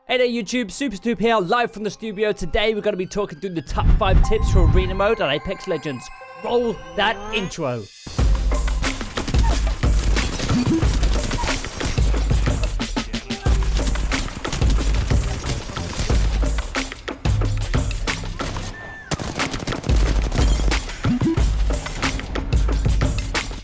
Hey there YouTube, Super Stoop here, live from the studio. Today we're going to be talking through the top 5 tips for Arena Mode on Apex Legends. Roll that intro.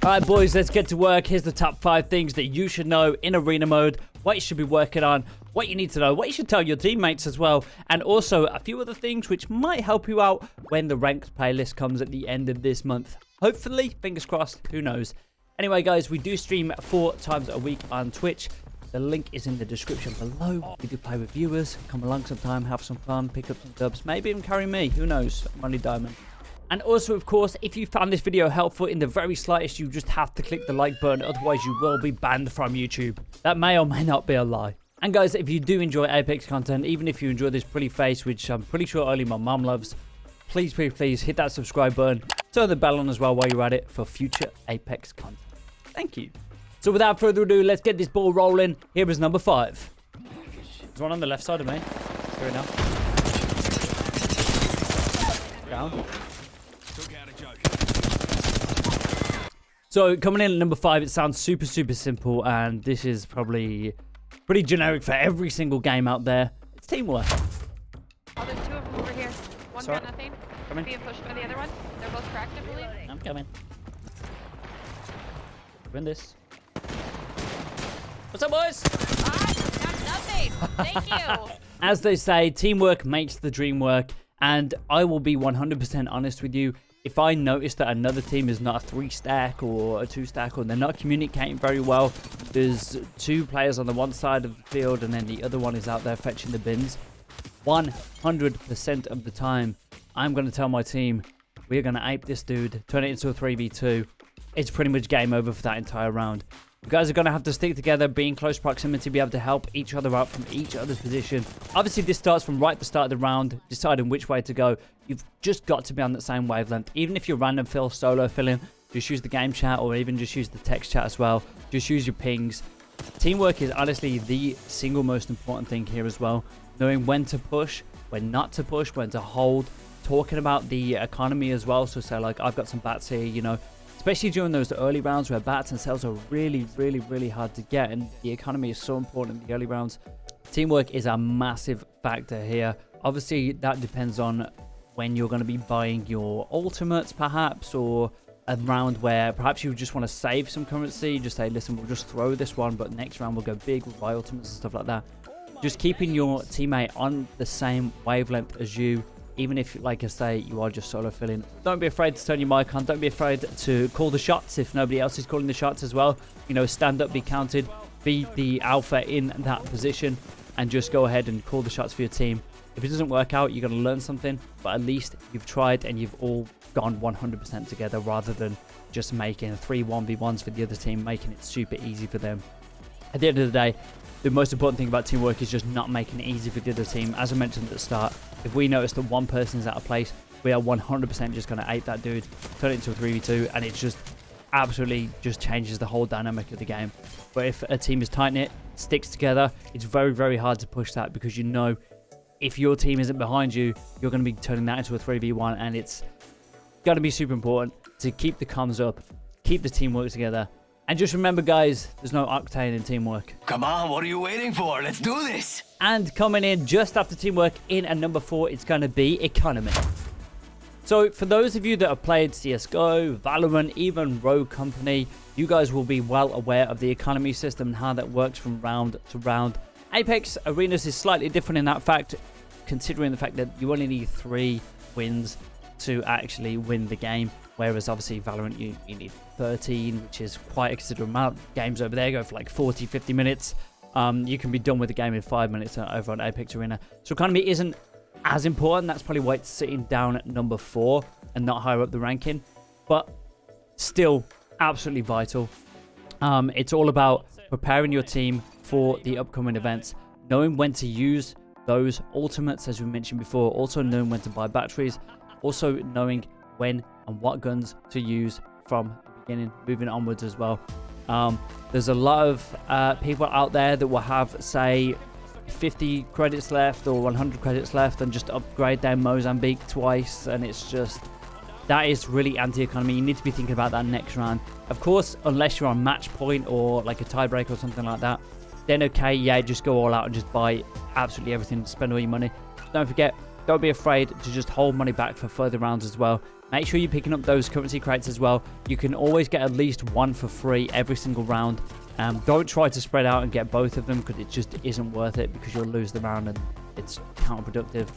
Alright boys, let's get to work. Here's the top 5 things that you should know in Arena Mode, what you should be working on, what you need to know, what you should tell your teammates as well, and also a few other things which might help you out when the ranked playlist comes at the end of this month. Hopefully, fingers crossed, who knows. Anyway guys, we do stream 4 times a week on Twitch. The link is in the description below. We do play with viewers, come along sometime, have some fun, pick up some dubs, maybe even carry me, who knows, I'm only diamond. And also, of course, if you found this video helpful in the very slightest, you just have to click the like button, otherwise you will be banned from YouTube. That may or may not be a lie. And guys, if you do enjoy Apex content, even if you enjoy this pretty face, which I'm pretty sure only my mom loves, please hit that subscribe button. Turn the bell on as well while you're at it for future Apex content. Thank you. So without further ado, let's get this ball rolling. Here is number 5. There's one on the left side of me. Here now. Down. So coming in at number 5, it sounds super simple, and this is probably pretty generic for every single game out there. It's teamwork. Oh, there's 2 of them over here. One got nothing. Coming. Being pushed by the other one. They're both cracked, I believe. I'm coming. Win this. What's up, boys? I got nothing. Thank you. As they say, teamwork makes the dream work, and I will be 100% honest with you. If I notice that another team is not a 3-stack or a 2-stack, or they're not communicating very well, there's 2 players on the one side of the field and then the other one is out there fetching the bins, 100% of the time, I'm going to tell my team, we're going to ape this dude, turn it into a 3v2. It's pretty much game over for that entire round. You guys are going to have to stick together, be in close proximity, be able to help each other out from each other's position. Obviously, this starts from right at the start of the round, deciding which way to go. You've just got to be on that same wavelength. Even if you're random fill, solo filling, just use the game chat or even just use the text chat as well. Just use your pings. Teamwork is honestly the single most important thing here as well. Knowing when to push, when not to push, when to hold. Talking about the economy as well. So say like, I've got some bats here, you know. Especially during those early rounds where bats and cells are really hard to get, and the economy is so important in the early rounds. Teamwork is a massive factor here. Obviously, that depends on when you're going to be buying your ultimates, perhaps, or a round where perhaps you just want to save some currency. Just say, listen, we'll just throw this one, but next round we'll go big, we'll buy ultimates and stuff like that. Just keeping your teammate on the same wavelength as you. Even if, like I say, you are just solo filling. Don't be afraid to turn your mic on. Don't be afraid to call the shots if nobody else is calling the shots as well. You know, stand up, be counted, be the alpha in that position, and just go ahead and call the shots for your team. If it doesn't work out, you're going to learn something, but at least you've tried and you've all gone 100% together rather than just making 3 1v1s for the other team, making it super easy for them. At the end of the day, the most important thing about teamwork is just not making it easy for the other team. As I mentioned at the start, if we notice that one person is out of place, we are 100% just going to ape that dude, turn it into a 3v2, and it just absolutely just changes the whole dynamic of the game. But if a team is tight-knit, sticks together, it's very hard to push that, because you know if your team isn't behind you, you're going to be turning that into a 3v1, and it's going to be super important to keep the comms up, keep the teamwork together. And just remember, guys, there's no octane in teamwork. Come on, what are you waiting for? Let's do this. And coming in just after teamwork, in at number 4, it's going to be economy. So for those of you that have played CSGO, Valorant, even Rogue Company, you guys will be well aware of the economy system and how that works from round to round. Apex Arenas is slightly different in that fact, considering the fact that you only need 3 wins to actually win the game. Whereas obviously Valorant, you need 13, which is quite a considerable amount. Games over there go for like 40-50 minutes. You can be done with the game in 5 minutes over on Apex Arena. So economy isn't as important. That's probably why it's sitting down at number 4 and not higher up the ranking. But still absolutely vital. It's all about preparing your team for the upcoming events. Knowing when to use those ultimates, as we mentioned before. Also knowing when to buy batteries. Also knowing when and what guns to use from the beginning, moving onwards as well. There's a lot of people out there that will have, say, 50 credits left or 100 credits left and just upgrade their Mozambique twice, and it's just, that is really anti-economy. You need to be thinking about that next round. Of course, unless you're on match point or like a tiebreak or something like that, then okay, yeah, just go all out and just buy absolutely everything, spend all your money. Don't forget, don't be afraid to just hold money back for further rounds as well. Make sure you're picking up those currency crates as well. You can always get at least one for free every single round. Don't try to spread out and get both of them, because it just isn't worth it, because you'll lose the round and it's counterproductive.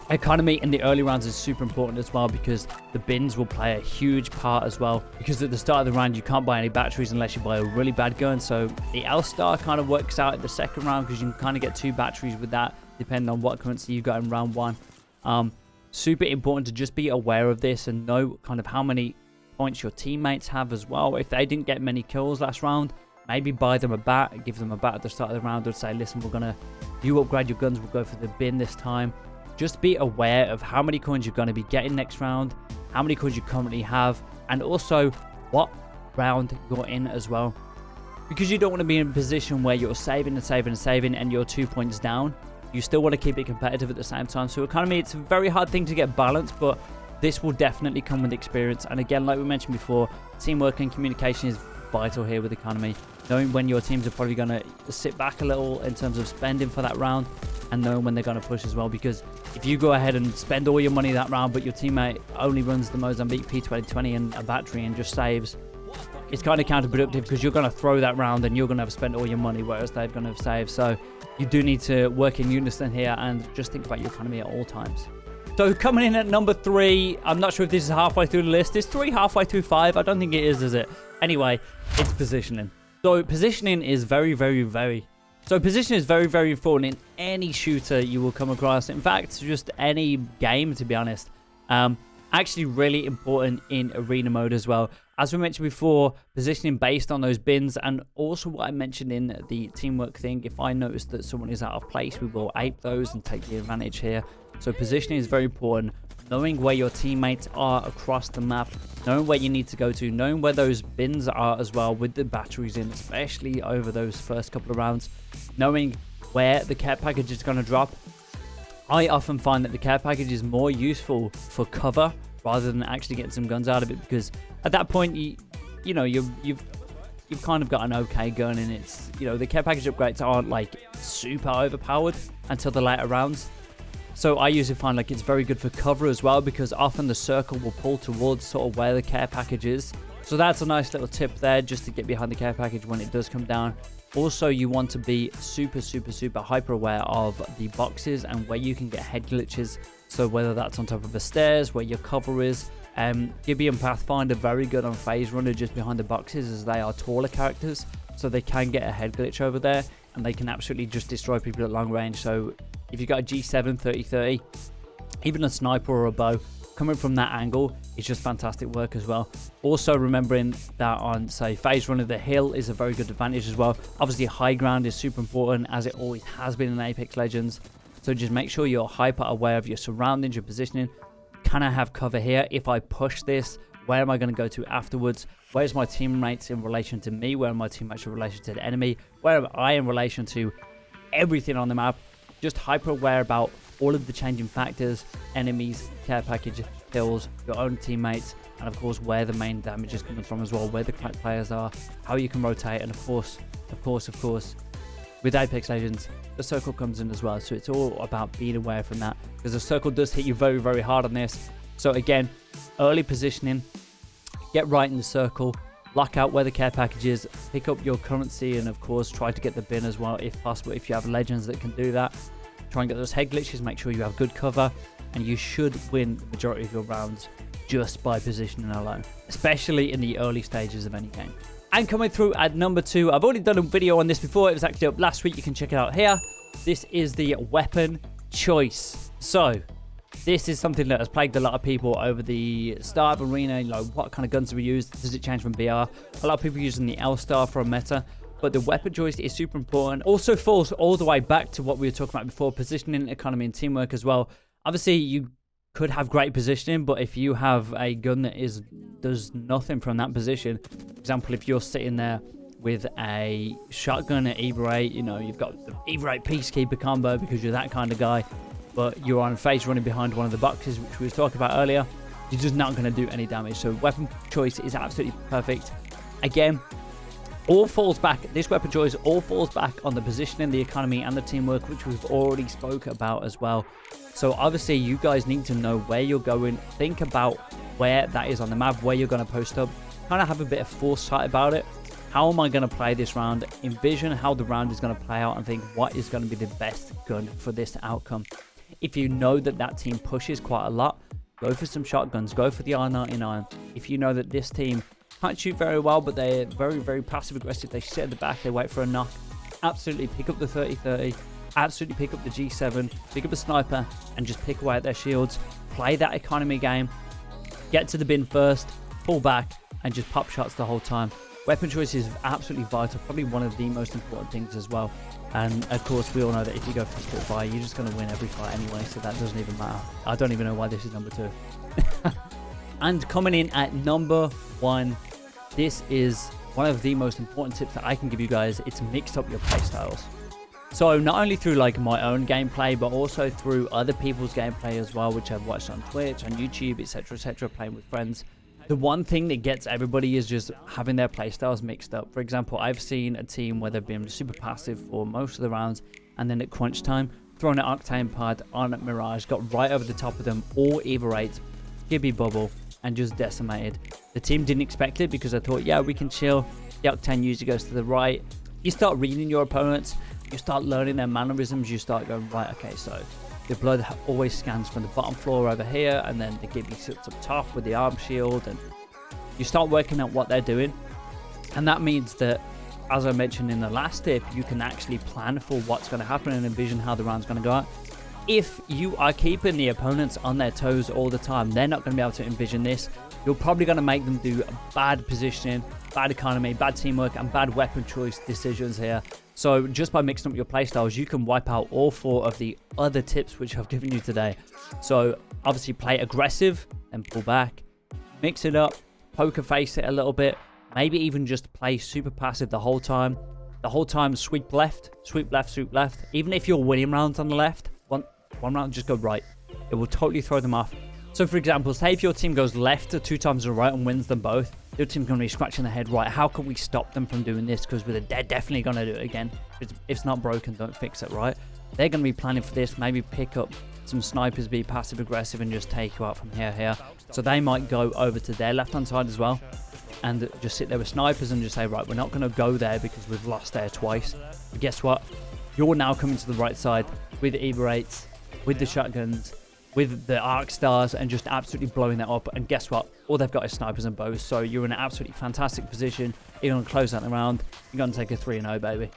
Economy in the early rounds is super important as well, because the bins will play a huge part as well, because at the start of the round you can't buy any batteries unless you buy a really bad gun. So the L-Star kind of works out in the second round, because you can kind of get 2 batteries with that depending on what currency you got in round 1. Super important to just be aware of this and know kind of how many points your teammates have as well. If they didn't get many kills last round, maybe buy them a bat, give them a bat at the start of the round, and say, listen, you upgrade your guns, we'll go for the bin this time. Just be aware of how many coins you're going to be getting next round, how many coins you currently have, and also what round you're in as well. Because you don't want to be in a position where you're saving and saving and saving and you're 2 points down. You still want to keep it competitive at the same time. So economy, it's a very hard thing to get balanced, but this will definitely come with experience. And again, like we mentioned before, teamwork and communication is vital here with economy. Knowing when your teams are probably going to sit back a little in terms of spending for that round, and knowing when they're going to push as well. Because if you go ahead and spend all your money that round, but your teammate only runs the Mozambique P2020 and a battery and just saves, it's kind of counterproductive, because you're going to throw that round and you're going to have spent all your money, whereas they're going to have saved. So you do need to work in unison here and just think about your economy at all times. So coming in at number 3, I'm not sure if this is halfway through the list. Is 3 halfway through 5? I don't think it is it? Anyway, it's positioning. So positioning is very important in any shooter you will come across. In fact, just any game, to be honest. Actually really important in arena mode as well. As we mentioned before, positioning based on those bins, and also what I mentioned in the teamwork thing. If I notice that someone is out of place, we will ape those and take the advantage here. So positioning is very important. Knowing where your teammates are across the map, knowing where you need to go to, knowing where those bins are as well with the batteries in, especially over those first couple of rounds, knowing where the care package is going to drop. I often find that the care package is more useful for cover rather than actually getting some guns out of it, because at that point you've kind of got an okay gun, and it's, the care package upgrades aren't like super overpowered until the later rounds. So I usually find like it's very good for cover as well, because often the circle will pull towards sort of where the care package is. So that's a nice little tip there, just to get behind the care package when it does come down. Also, you want to be super hyper aware of the boxes and where you can get head glitches. So whether that's on top of the stairs, where your cover is. Gibby and Pathfinder very good on phase runner just behind the boxes, as they are taller characters. So they can get a head glitch over there, and they can absolutely just destroy people at long range. So if you've got a G7 30-30, even a sniper or a bow, coming from that angle is just fantastic work as well. Also remembering that on, say, phase runner, the hill is a very good advantage as well. Obviously high ground is super important, as it always has been in Apex Legends. So just make sure you're hyper aware of your surroundings, your positioning. Can I have cover here? If I push this, where am I going to go to afterwards? Where's my teammates in relation to me? Where are my teammates in relation to the enemy? Where am I in relation to everything on the map? Just hyper aware about all of the changing factors, enemies, care package, kills, your own teammates, and of course where the main damage is coming from as well, where the cracked players are, how you can rotate, and of course, with Apex Legends, the circle comes in as well. So it's all about being aware from that, because the circle does hit you very hard on this. So again, early positioning, get right in the circle, lock out where the care package is, pick up your currency, and of course try to get the bin as well if possible. If you have legends that can do that, try and get those head glitches, make sure you have good cover, and you should win the majority of your rounds just by positioning alone, especially in the early stages of any game. And coming through at number 2, I've already done a video on this before. It was actually up last week. You can check it out here. This is the weapon choice. So this is something that has plagued a lot of people over the start of arena. What kind of guns do we use? Does it change from BR? A lot of people using the L-Star for a meta, but the weapon choice is super important. Also falls all the way back to what we were talking about before, positioning, economy, and teamwork as well. Obviously, you could have great positioning, but if you have a gun that does nothing from that position, for example, if you're sitting there with a shotgun at Evo 8. You know, you've got the Evo 8 Peacekeeper combo because you're that kind of guy. But you're on face running behind one of the boxes, which we were talking about earlier. You're just not going to do any damage. So weapon choice is absolutely perfect. Again, this weapon choice all falls back on the positioning, the economy, and the teamwork, which we've already spoke about as well. So obviously you guys need to know where you're going. Think about where that is on the map, where you're going to post up. Kind of have a bit of foresight about it. How am I going to play this round? Envision how the round is going to play out and think what is going to be the best gun for this outcome. If you know that that team pushes quite a lot, go for some shotguns, go for the R99. If you know that this team can't shoot very well, but they're very, very passive aggressive, they sit at the back, they wait for a knock, absolutely pick up the 30-30, absolutely pick up the G7, pick up a sniper, and just pick away at their shields. Play that economy game, get to the bin first, pull back, and just pop shots the whole time. Weapon choice is absolutely vital, probably one of the most important things as well. And of course, we all know that if you go for split fire, you're just going to win every fight anyway, so that doesn't even matter. I don't even know why this is number 2. And coming in at number 1, this is one of the most important tips that I can give you guys. It's mixed up your playstyles. So not only through like my own gameplay, but also through other people's gameplay as well, which I've watched on Twitch, on YouTube, etc., playing with friends. The one thing that gets everybody is just having their playstyles mixed up. For example, I've seen a team where they've been super passive for most of the rounds, and then at crunch time, thrown an Octane pod on Mirage, got right over the top of them, all Evo 8s, Gibby bubble, and just decimated. The team didn't expect it because I thought, yeah, we can chill. The Octane usually goes to the right. You start reading your opponents, you start learning their mannerisms, you start going, right, okay, so the blood always scans from the bottom floor over here, and then the Gibby sits up top with the arm shield, and you start working out what they're doing. And that means that, as I mentioned in the last tip, you can actually plan for what's going to happen and envision how the round's going to go out. If you are keeping the opponents on their toes all the time, they're not going to be able to envision this. You're probably going to make them do bad positioning, bad economy, bad teamwork, and bad weapon choice decisions here. So just by mixing up your playstyles, you can wipe out all 4 of the other tips which I've given you today. So obviously play aggressive and pull back, mix it up, poker face it a little bit, maybe even just play super passive the whole time. The whole time sweep left, sweep left, sweep left. Even if you're winning rounds on the left, one round just go right. It will totally throw them off. So for example, say if your team goes left 2 times in a row and wins them both, your team's going to be scratching their head, right, how can we stop them from doing this? Because they're definitely going to do it again. If it's not broken, don't fix it, right? They're going to be planning for this, maybe pick up some snipers, be passive aggressive, and just take you out from here. So they might go over to their left-hand side as well, and just sit there with snipers and just say, right, we're not going to go there because we've lost there twice. But guess what? You're now coming to the right side with the Evo 8s, with the shotguns, with the arc stars, and just absolutely blowing that up. And guess what? All they've got is snipers and bows. So you're in an absolutely fantastic position. You're going to close out the round. You're going to take a 3-0, baby.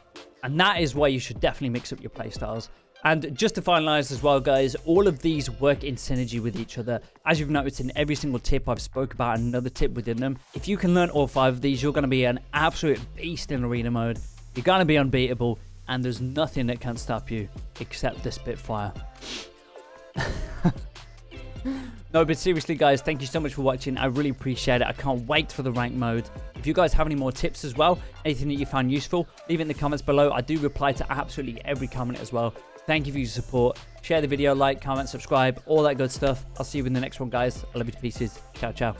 And that is why you should definitely mix up your playstyles. And just to finalize as well, guys, all of these work in synergy with each other. As you've noticed in every single tip, I've spoke about another tip within them. If you can learn all 5 of these, you're going to be an absolute beast in arena mode. You're going to be unbeatable. And there's nothing that can stop you except the Spitfire. No, but seriously, guys, thank you so much for watching. I really appreciate it. I can't wait for the rank mode. If you guys have any more tips as well, anything that you found useful, leave it in the comments below. I do reply to absolutely every comment as well. Thank you for your support. Share the video, like, comment, subscribe, all that good stuff. I'll see you in the next one, guys. I love you to pieces. Ciao, ciao.